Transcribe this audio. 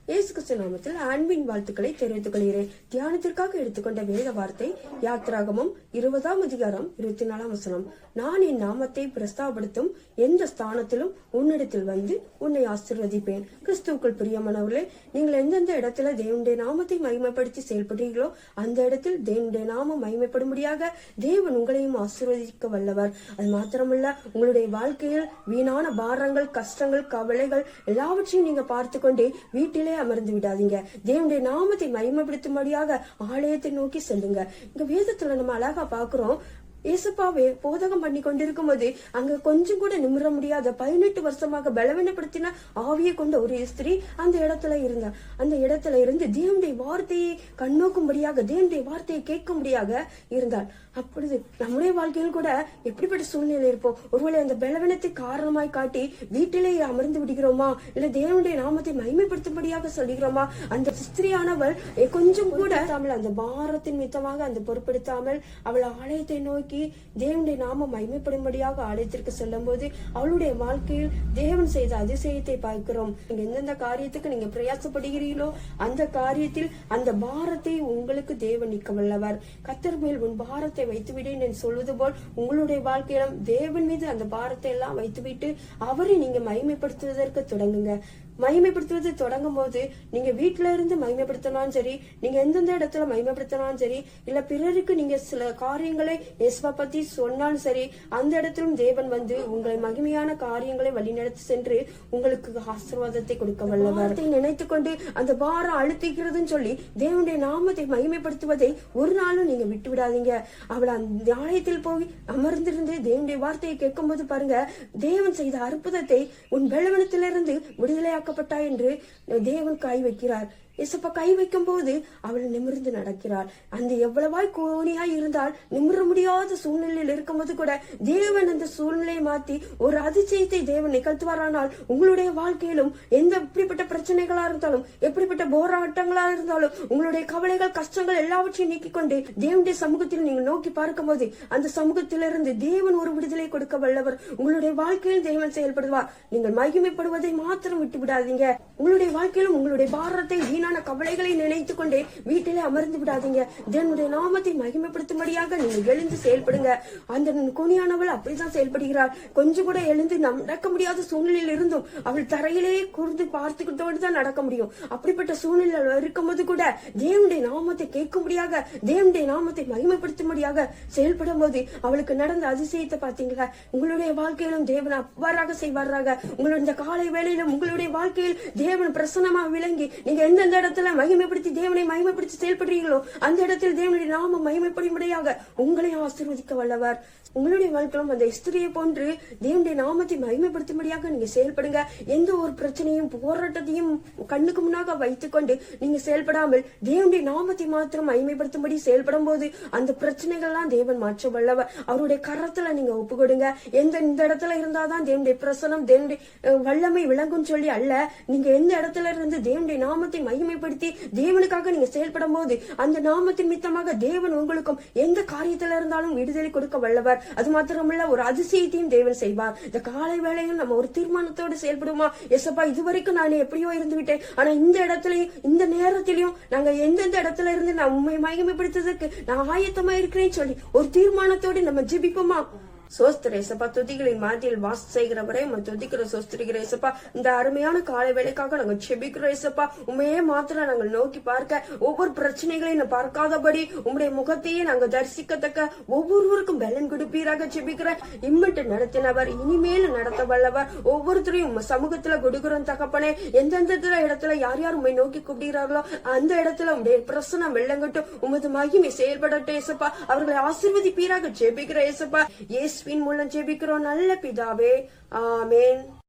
இயேசு கிறிஸ்து நாமத்தில் அன்பின் வாழ்த்துக்களை தெரிவித்துக் கொள்கிறேன். தியானத்திற்காக எடுத்துக்கொண்ட வேத வார்த்தை யாத்திராகமம் 20ஆம் அதிகாரம் 24ஆம் வசனம். நான் என் நாமத்தை பிரஸ்தாபடுத்தும் எந்த ஸ்தானத்திலும் உன்னிடத்தில் வந்து உன்னை ஆசீர்வதிப்பேன். கிறிஸ்துவுக்குள் பிரியமானவர்களே, நீங்கள் எந்தெந்த இடத்துல தேவனுடைய நாமத்தை மகிமைப்படுத்தி செயல்படுறீர்களோ அந்த இடத்தில் தேவனுடைய நாமம் மகிமைப்படும்படியாக தேவன் உங்களையும் ஆசீர்வதிக்க வல்லவர். அது மாத்திரமல்ல, உங்களுடைய வாழ்க்கையில் வீணான பாரங்கள், கஷ்டங்கள், கவலைகள் எல்லாவற்றையும் நீங்க பார்த்து கொண்டே வீட்டிலே அமர்ந்து விடாதீங்க. தேவனுடைய நாமத்தை மகிமைப்படுத்தும்படியாக ஆலயத்தை நோக்கி செல்லுங்க. இங்க வேதத்துல நம்ம அழகா பாக்குறோம், ஏசப்பாவே போதகம் பண்ணி கொண்டிருக்கும் போது அங்க கொஞ்சம் கூட நிமிர முடியாத 18 வருஷமாக பலவீனப்படுத்தின ஆவியை கொண்ட ஒரு ஸ்திரீ அந்த இடத்துல இருந்தா. அந்த இடத்துல இருந்து தேவனுடைய வார்த்தையை கண்ணோக்கும்படியாக, தேவனுடைய வார்த்தையை கேட்கும்படியாக இருந்தாள். அப்பொழுது நம்முடைய வாழ்க்கையில் கூட எப்படிப்பட்ட சூழ்நிலை இருப்போம்? ஒருவேளை அந்த பலவீனத்தை காரணமாய் காட்டி வீட்டிலே அமர்ந்து விடுகிறோமா, இல்ல தேவனுடைய நாமத்தை மகிமைப்படுத்தும்படியாக சொல்லுகிறோமா? அந்த ஸ்திரீயானவள் கொஞ்சம் கூட அந்த பாரத்தின் மித்தமாக அந்த பொறுப்படுத்தாமல் அவள் ஆலயத்தை நோக்கி தேவனுடைய நாமம் மகிமைப்படும்படியாக ஆலயத்திற்கு செல்லும் போது அவளுடைய வாழ்க்கையில் தேவன் செய்த அதிசயத்தை பார்க்கிறோம். நீங்க எந்தெந்த காரியத்துக்கு நீங்க பிரயாசப்படுகிறீர்களோ அந்த காரியத்தில் அந்த பாரத்தை உங்களுக்கு தேவன் நீக்க வல்லவர். கர்த்தர் மேல் உன் பாரத்தை வைத்துவிடேன் என்று சொல்வது போல் உங்களுடைய வாழ்க்கையிலும் தேவன் மீது அந்த பாரத்தை எல்லாம் வைத்துவிட்டு அவரை நீங்க மகிமைப்படுத்துவதற்கு தொடங்குங்க. மகிமைப்படுத்துவது தொடங்கும் போது நீங்க வீட்டுல இருந்து மகிமைப்படுத்தினாலும் சரி, நீங்க எந்தெந்த இடத்துல மகிமைப்படுத்தினாலும் சரி, இல்ல பிறருக்கு நீங்க சில காரியங்களை இயேசுவை பத்தி சொன்னாலும் சரி, அந்த இடத்திலும் தேவன் வந்து உங்களை மகிமையான காரியங்களை வழிநடத்தி சென்று உங்களுக்கு ஆசீர்வாதத்தை கொடுக்க வல்லவர். நினைத்து கொண்டு அந்த பாரம் அழுத்திக்கிறதுன்னு சொல்லி தேவனுடைய நாமத்தை மகிமைப்படுத்துவதை ஒரு நாளும் நீங்க விட்டு விடாதீங்க. அவள் அந்த ஆலயத்தில் போய் அமர்ந்திருந்து தேவனுடைய வார்த்தையை கேட்கும் போது பாருங்க, தேவன் செய்த அற்புதத்தை உன் பலவீனத்திலிருந்து விடுதலையாக்கப்பட்டாய் என்று தேவன் கை வைக்கிறார். இயேசப்பா கை வைக்கும் போது அவள் நிமிர்ந்து நடக்கிறாள். அந்த எவ்வளவாய் கோணியாய் இருந்தால் நிமிர முடியாத சூழ்நிலையில் இருக்கும்போது கூட தேவன் அந்த சூழ்நிலையை மாத்தி ஒரு அதிசயத்தை தேவன் நிகழ்த்துவாரானால் உங்களுடைய வாழ்க்கையிலும் எந்த எப்படிப்பட்ட பிரச்சனைகளா இருந்தாலும், எப்படிப்பட்ட போராட்டங்களா இருந்தாலும், உங்களுடைய கவலைகள், கஷ்டங்கள் எல்லாவற்றையும் நீக்கிக் கொண்டு தேவனுடைய சமூகத்தில் நீங்கள் நோக்கி பார்க்கும் போது அந்த சமூகத்திலிருந்து தேவன் ஒரு விடுதலை கொடுக்க வல்லவர். உங்களுடைய வாழ்க்கையில் தேவன் செயல்படுவார். நீங்கள் மகிமைப்படுவதை மாத்திரம் விட்டு விடாதீங்க. உங்களுடைய வாழ்க்கையிலும் உங்களுடைய பாரத்தை கவலைகளை நினைத்துக் கொண்டே வீட்டிலே அமர்ந்து விடாதீங்க. தேவனுடைய நாமத்தை மகிமைப்படுத்தும்படியாக நீங்க எழுந்து செயல்படுங்க. அந்த குனியானவள் அப்படிதான் செயல்படுகிறாள். கொஞ்சம் கூட எழுந்து நடக்க முடியாத சூழ்நிலையில் இருந்தும் அவள் தரையிலேயே கூர்ந்து பார்த்துக்கிட்டோடு தான் நடக்க முடியும். அப்படிப்பட்ட சூழ்நிலை இருக்கும்போது கூட தேவனுடைய நாமத்தை கேட்கும்படியாக, தேவனுடைய நாமத்தை மகிமைப்படுத்தும்படியாக செயல்படும் போது அவளுக்கு நடந்த அதிசயத்தை பாத்தீங்களா? உங்களுடைய வாழ்க்கையிலும் தேவன் அவ்வாறாக செய்வாராக. உங்களுடைய இந்த காலை வேளையிலும் உங்களுடைய வாழ்க்கையில் தேவன் பிரசன்னமாக விளங்கி நீங்க எந்தெந்த இடத்துல மகிமைப்படுத்தி தேவனை மகிமைப்படுத்தி செயல்படுறீங்களோ அந்த இடத்தில் தேவனுடைய நாமம் மகிமைப்படும்படியாக உங்களை ஆசீர்வதிக்க வல்லவர். உங்களுடைய வாழ்க்கையிலும் அந்த ஸ்திரியை போன்று தேவனுடைய நாமத்தை மகிமைப்படுத்தும்படியாக நீங்க செயல்படுங்க. எந்த ஒரு பிரச்சனையும் போராட்டத்தையும் கண்ணுக்கு முன்னாக வைத்துக் கொண்டு நீங்க செயல்படாமல் தேவனுடைய நாமத்தை மாத்திரம் மகிமைப்படுத்தும்படி செயல்படும் போது அந்த பிரச்சனைகள்லாம் தேவன் மாற்ற வல்லவர். அவருடைய கரத்துல நீங்க ஒப்பு கொடுங்க. இந்த இடத்துல இருந்தாதான் தேவனுடைய பிரசனம், தேவனுடைய வல்லமை விளங்கும் சொல்லி அல்ல. நீங்க எந்த இடத்துல இருந்து தேவனுடைய நாமத்தை மகிமைப்படுத்தி தேவனுக்காக நீங்க செயல்படும் போது அந்த நாமத்தின் மித்தமாக தேவன் உங்களுக்கும் எந்த காரியத்துல இருந்தாலும் விடுதலை கொடுக்க வல்லவர். அது மாத்திரமல்ல, ஒரு அதிசயத்தையும் தேவன் செய்வார். இந்த காலை வேளையில் நம்ம ஒரு தீர்மானத்தோடு செயல்படுமா? எசப்பா, இதுவரைக்கும் நான் எப்படியோ இருந்து விட்டேன், ஆனா இந்த இடத்துலயும் இந்த நேரத்திலையும் நாங்க எந்தெந்த இடத்துல இருந்து நான் உண்மை மகிமைப்படுத்துறதுக்கு நான் ஆயத்தமா இருக்கிறேன்னு சொல்லி ஒரு தீர்மானத்தோடு நம்ம ஜெபிப்போமா? சோஸ்திர ஏசப்பா, துதிகளின் மாதிரியில் வாச செய்கிறவரே துதிக்கிற சோஸ்திரிக்கிற ஏசப்பா, இந்த அருமையான காலை வேலைக்காக நாங்கள் செபிக்கிறோம் ஏசப்பா. உண்மையே மாத்திரம் நாங்கள் நோக்கி பார்க்க, ஒவ்வொரு பிரச்சனைகளையும் பார்க்காதபடி உங்களுடைய முகத்தையே நாங்கள் தரிசிக்கத்தக்க ஒவ்வொருவருக்கும் பலன் கொடுப்பீராக செபிக்கிற. இம்மட்டு நடத்தினவர் இனிமேல் நடத்த வல்லவர். ஒவ்வொருத்தரையும் சமூகத்துல கொடுக்கிறோம் தகப்பனே. எந்தெந்த இடத்துல யார் யார் உண்மை நோக்கி கூப்பிடுகிறார்களோ அந்த இடத்துல உங்களுடைய பிரசனம் வெள்ளங்கட்டும், உமது மகிமை செயல்படட்டும் ஏசப்பா. அவர்களை ஆசீர்வதிப்பீராக ஜெபிக்கிற ஏசப்பா. இயேசுவின் மூலம் ஜெபிக்கிறோம் நல்ல பிதாவே, ஆமென்.